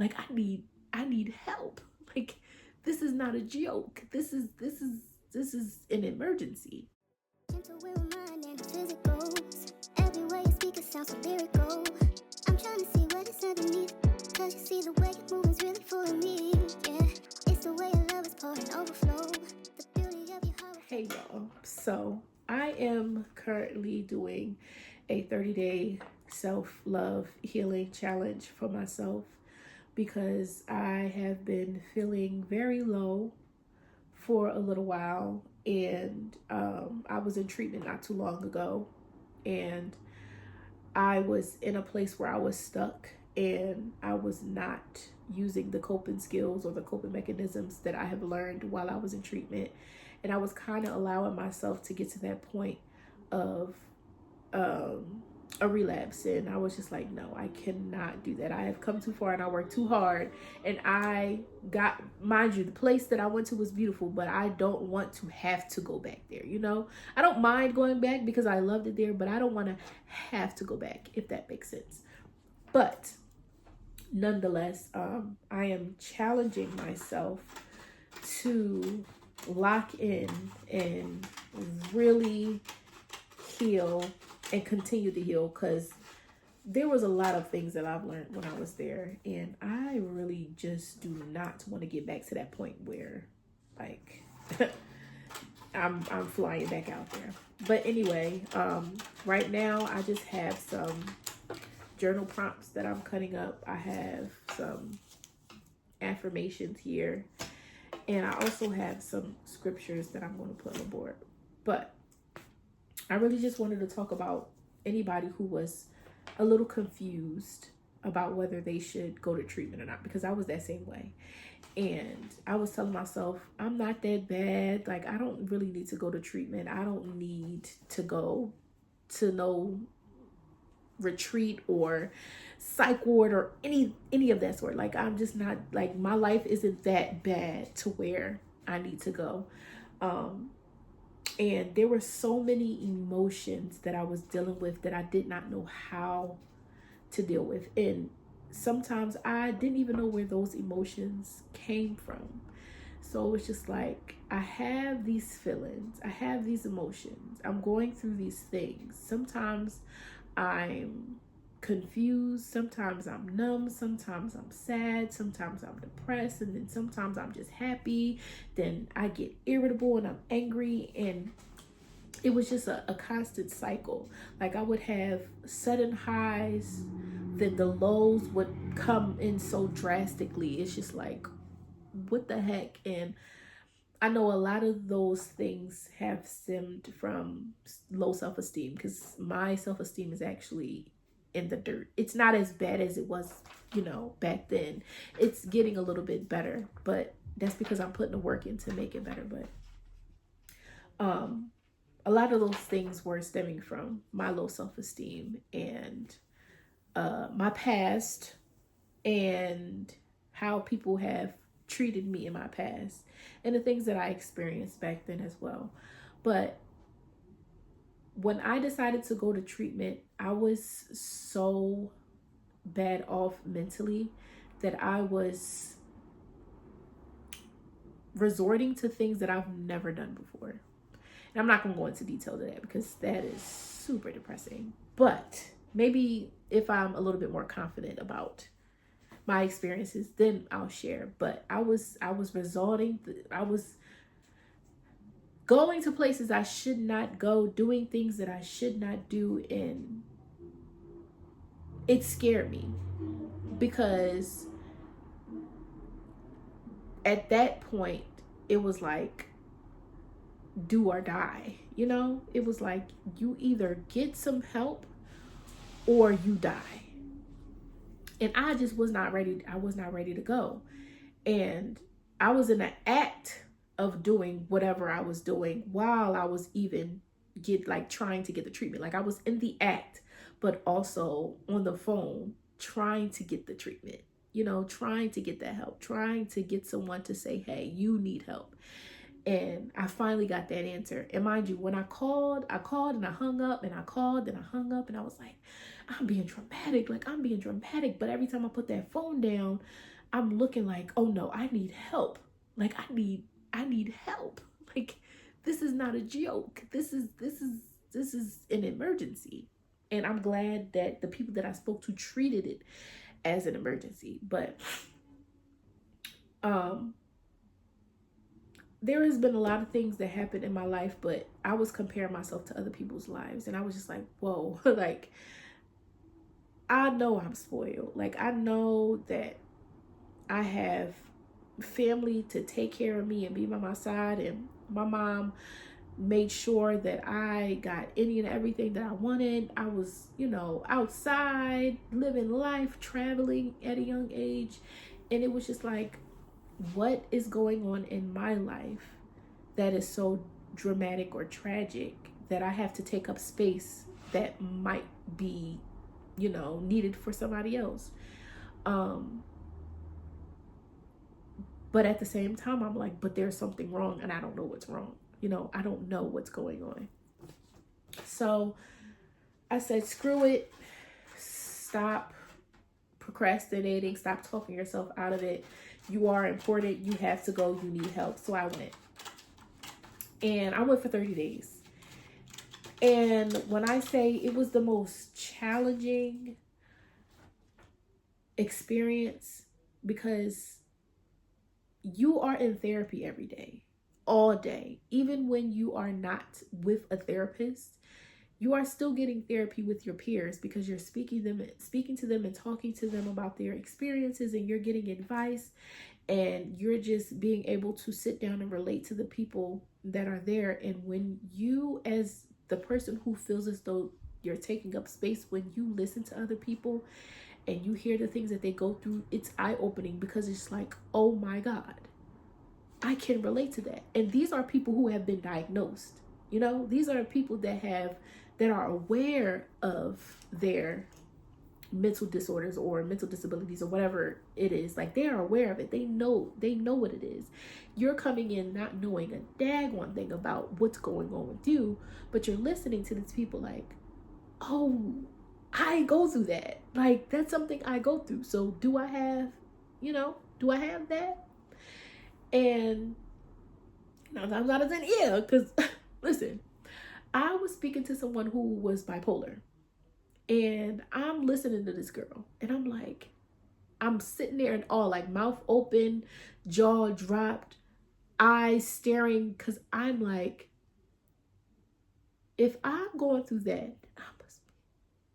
Like I need help. Like this is not a joke. This is an emergency. Gentle with my mind and physical. Every way you speak, it sounds so lyrical. I'm trying to see what is underneath. Cause you see the way you move is really fooling me. Yeah, it's the way your love is pouring overflow. The beauty of your heart. Hey y'all. So I am currently doing a 30-day self-love healing challenge for myself because I have been feeling very low for a little while, and I was in treatment not too long ago, and I was in a place where I was stuck and I was not using the coping skills or the coping mechanisms that I have learned while I was in treatment. And I was kind of allowing myself to get to that point of a relapse, and I was just like, no, I cannot do that. I have come too far and I worked too hard, and I got, mind you, the place that I went to was beautiful, but I don't want to have to go back there. I don't mind going back because I loved it there, but I don't want to have to go back, if that makes sense. But nonetheless, I am challenging myself to lock in and really heal and continue to heal, because there was a lot of things that I've learned when I was there, and I really just do not want to get back to that point where like I'm flying back out there. But anyway, right now I just have some journal prompts that I'm cutting up. I have some affirmations here, and I also have some scriptures that I'm going to put on the board. But I really just wanted to talk about anybody who was a little confused about whether they should go to treatment or not, because I was that same way. And I was telling myself, I'm not that bad. Like, I don't really need to go to treatment. I don't need to go to no retreat or psych ward or any of that sort. Like, I'm just not, like, my life isn't that bad to where I need to go. And there were so many emotions that I was dealing with that I did not know how to deal with. And sometimes I didn't even know where those emotions came from. So it's just like, I have these feelings, I have these emotions, I'm going through these things. Sometimes I'm confused, sometimes I'm numb, sometimes I'm sad, sometimes I'm depressed, and then sometimes I'm just happy. Then I get irritable and I'm angry, and it was just a constant cycle. Like, I would have sudden highs, then the lows would come in so drastically. It's just like, what the heck? And I know a lot of those things have stemmed from low self-esteem, because my self-esteem is actually in the dirt. It's not as bad as it was, back then. It's getting a little bit better, but that's because I'm putting the work in to make it better. But a lot of those things were stemming from my low self-esteem and my past, and how people have treated me in my past, and the things that I experienced back then as well. But when I decided to go to treatment, I was so bad off mentally that I was resorting to things that I've never done before. And I'm not going to go into detail to that because that is super depressing. But maybe if I'm a little bit more confident about my experiences, then I'll share. But I was going to places I should not go, doing things that I should not do, and it scared me, because at that point it was like do or die. It was like, you either get some help or you die. And I just was not ready. I was not ready to go. And I was in the act of doing whatever I was doing while I was even trying to get the treatment. Like, I was in the act, but also on the phone trying to get the treatment, trying to get that help, trying to get someone to say, hey, you need help. And I finally got that answer. And mind you, when I called and I hung up, and I called and I hung up, and I was like, I'm being dramatic. But every time I put that phone down, I'm looking like, oh no, I need help. Like I need help. Like this is not a joke. This is an emergency. And I'm glad that the people that I spoke to treated it as an emergency. But there has been a lot of things that happened in my life, but I was comparing myself to other people's lives, and I was just like, whoa. Like I know I'm spoiled. Like I know that I have family to take care of me and be by my side, and my mom made sure that I got any and everything that I wanted. I was, outside living life, traveling at a young age, and it was just like, what is going on in my life that is so dramatic or tragic that I have to take up space that might be, needed for somebody else. But at the same time, I'm like, but there's something wrong and I don't know what's wrong. I don't know what's going on. So I said, screw it. Stop procrastinating. Stop talking yourself out of it. You are important. You have to go. You need help. So I went. And I went for 30 days. And when I say it was the most challenging experience, because you are in therapy every day, all day. Even when you are not with a therapist, you are still getting therapy with your peers, because you're speaking to them and talking to them about their experiences, and you're getting advice, and you're just being able to sit down and relate to the people that are there. And when you, as the person who feels as though you're taking up space, when you listen to other people and you hear the things that they go through, it's eye-opening, because it's like, oh my God, I can relate to that. And these are people who have been diagnosed. These are people that are aware of their mental disorders or mental disabilities or whatever it is. Like, they are aware of it. They know what it is. You're coming in not knowing a daggone thing about what's going on with you, but you're listening to these people like, oh, I go through that. Like, that's something I go through. So do I have that? And 9 times out of 10, yeah, because listen, I was speaking to someone who was bipolar, and I'm listening to this girl, and I'm like, I'm sitting there in awe, like mouth open, jaw dropped, eyes staring, because I'm like, if I'm going through that, I must be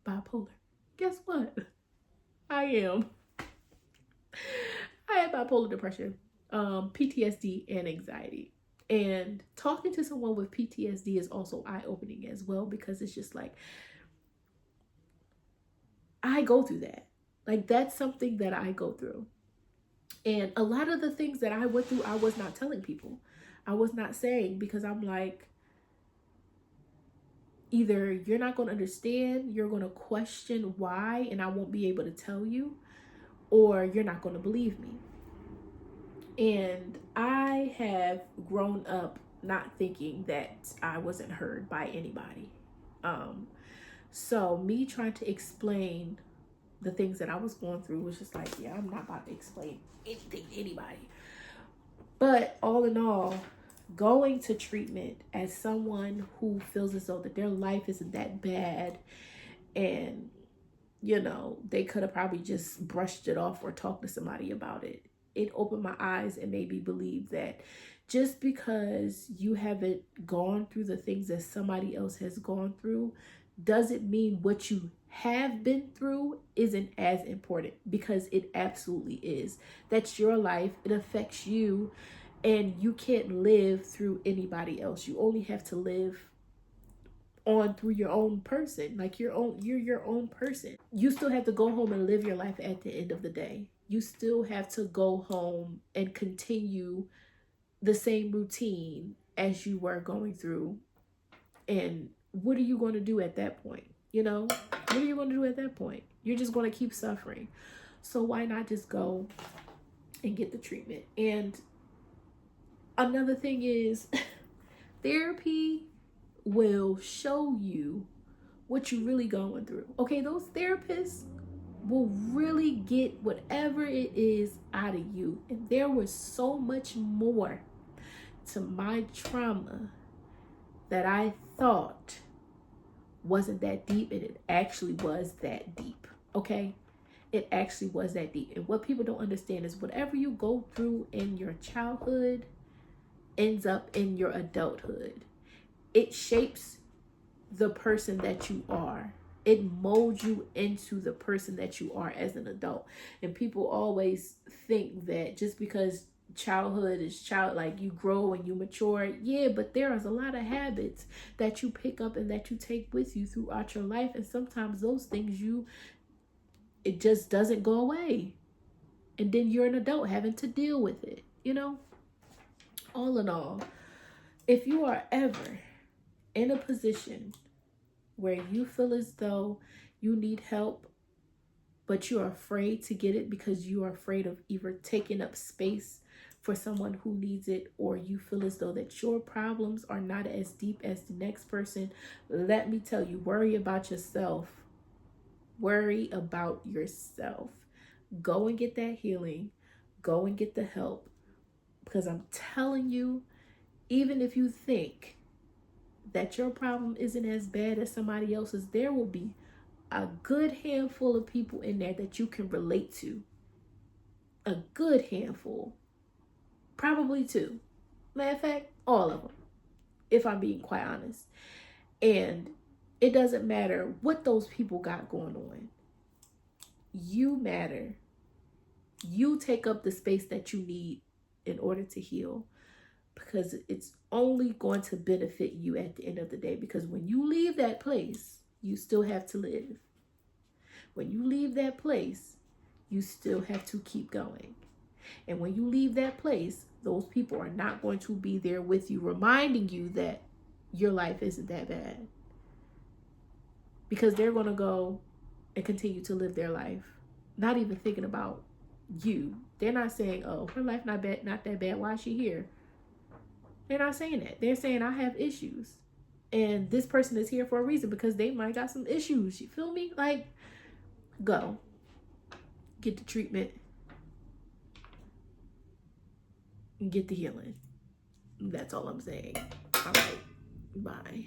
bipolar. Guess what? I am. I have bipolar depression, PTSD, and anxiety. And talking to someone with PTSD is also eye-opening as well, because it's just like, I go through that. Like, that's something that I go through. And a lot of the things that I went through, I was not telling people. I was not saying, because I'm like, either you're not going to understand, you're going to question why, and I won't be able to tell you, or you're not going to believe me. And I have grown up not thinking that I wasn't heard by anybody. So me trying to explain the things that I was going through was just like, yeah, I'm not about to explain anything to anybody. But all in all, going to treatment as someone who feels as though that their life isn't that bad, and they could have probably just brushed it off or talked to somebody about it. It opened my eyes and made me believe that just because you haven't gone through the things that somebody else has gone through doesn't mean what you have been through isn't as important, because it absolutely is. That's your life. It affects you, and you can't live through anybody else. You only have to live on through your own person. Like, you're your own person. You still have to go home and live your life at the end of the day. You still have to go home and continue the same routine as you were going through. And what are you going to do at that point? What are you going to do at that point? You're just going to keep suffering. So why not just go and get the treatment? And another thing is, therapy will show you what you're really going through. Okay, those therapists will really get whatever it is out of you. And there was so much more to my trauma that I thought wasn't that deep, and it actually was that deep. Okay? It actually was that deep. And what people don't understand is whatever you go through in your childhood ends up in your adulthood. It shapes the person that you are. It molds you into the person that you are as an adult. And people always think that just because childhood is like you grow and you mature, yeah, but there is a lot of habits that you pick up and that you take with you throughout your life. And sometimes those things it just doesn't go away. And then you're an adult having to deal with it, All in all, if you are ever in a position where you feel as though you need help, but you're afraid to get it because you are afraid of either taking up space for someone who needs it, or you feel as though that your problems are not as deep as the next person, let me tell you, worry about yourself. Worry about yourself. Go and get that healing. Go and get the help. Because I'm telling you, even if you think that your problem isn't as bad as somebody else's, there will be a good handful of people in there that you can relate to. A good handful. Probably two. Matter of fact, all of them, if I'm being quite honest. And it doesn't matter what those people got going on. You matter. You take up the space that you need in order to heal, because it's only going to benefit you at the end of the day. Because when you leave that place, you still have to live. When you leave that place, you still have to keep going. And when you leave that place, those people are not going to be there with you, reminding you that your life isn't that bad. Because they're going to go and continue to live their life, not even thinking about you. They're not saying, oh, her life not that bad. Why is she here? They're not saying that. They're saying, I have issues. And this person is here for a reason, because they might got some issues. You feel me? Like, go. Get the treatment. And get the healing. That's all I'm saying. All right. Bye.